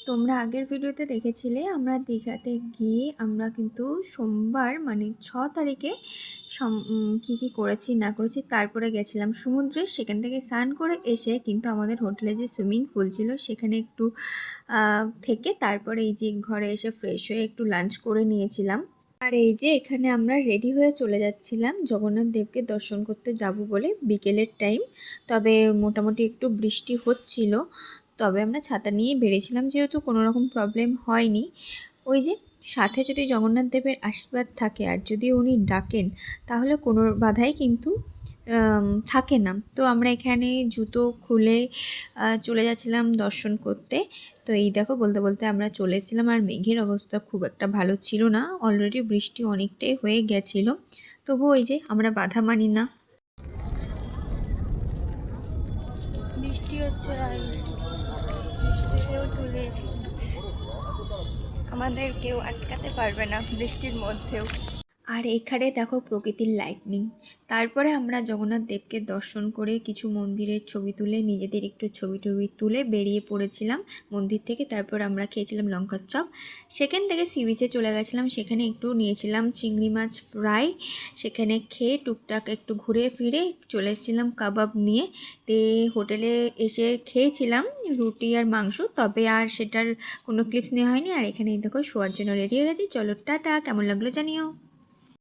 তোমরা আগের ভিডিওতে দেখেছিলে আমরা দীঘাতে গিয়ে আমরা কিন্তু সোমবার মানে 6 তারিখে কী করেছি না করেছি তারপরে গেছিলাম সমুদ্রে। সেখান থেকে স্নান করে এসে কিন্তু আমাদের হোটেলে যে সুইমিং পুল ছিল সেখানে একটু থেকে তারপরে এই যে ঘরে এসে ফ্রেশ হয়ে একটু লাঞ্চ করে নিয়েছিলাম। আর এই যে এখানে আমরা রেডি হয়ে চলে যাচ্ছিলাম জগন্নাথ দেবকে দর্শন করতে যাব বলে বিকেলের টাইম। তবে মোটামুটি একটু বৃষ্টি হচ্ছিল, তবে আমরা ছাতা নিয়ে বেরিয়েছিলাম যেহেতু কোনো রকম প্রবলেম হয়নি। ওই যে সাথে যদি জগন্নাথ দেবের আশীর্বাদ থাকে আর যদি উনি ডাকেন তাহলে কোনো বাধাই কিন্তু থাকে না। তো আমরা এখানে জুতো খুলে চলে যাচ্ছিলাম দর্শন করতে। তো এই দেখো বলতে বলতে আমরা চলে এসেছিলাম, আর মেঘের অবস্থা খুব একটা ভালো ছিল না, অলরেডি বৃষ্টি অনেকটাই হয়ে গেছিলো। তবু ওই যে আমরা বাধা মানি না। বৃষ্টি হচ্ছে, বৃষ্টিতেও চলে এসছি, আমাদের কেউ আটকাতে পারবে না বৃষ্টির মধ্যেও। আর এখানে দেখো প্রকৃতির লাইটনিং। তারপরে আমরা জগন্নাথ দেবকে দর্শন করে কিছু মন্দিরের ছবি তুলে নিজেদের একটু ছবি তুলে বেরিয়ে পড়েছিলাম মন্দির থেকে। তারপর আমরা খেয়েছিলাম লঙ্কার চপ। সেখান থেকে সি বিচে চলে গেছিলাম, সেখানে একটু নিয়েছিলাম চিংড়ি মাছ ফ্রাই। সেখানে খেয়ে টুকটাক একটু ঘুরে ফিরে চলে এসেছিলাম কাবাব নিয়ে। হোটেলে এসে খেয়েছিলাম রুটি আর মাংস, তবে আর সেটার কোনো ক্লিপস নেওয়া হয়নি। আর এখানে দেখো শোয়ার জন্য রেডি হয়ে গেছি। চলো টাটা, কেমন লাগলো জানিও।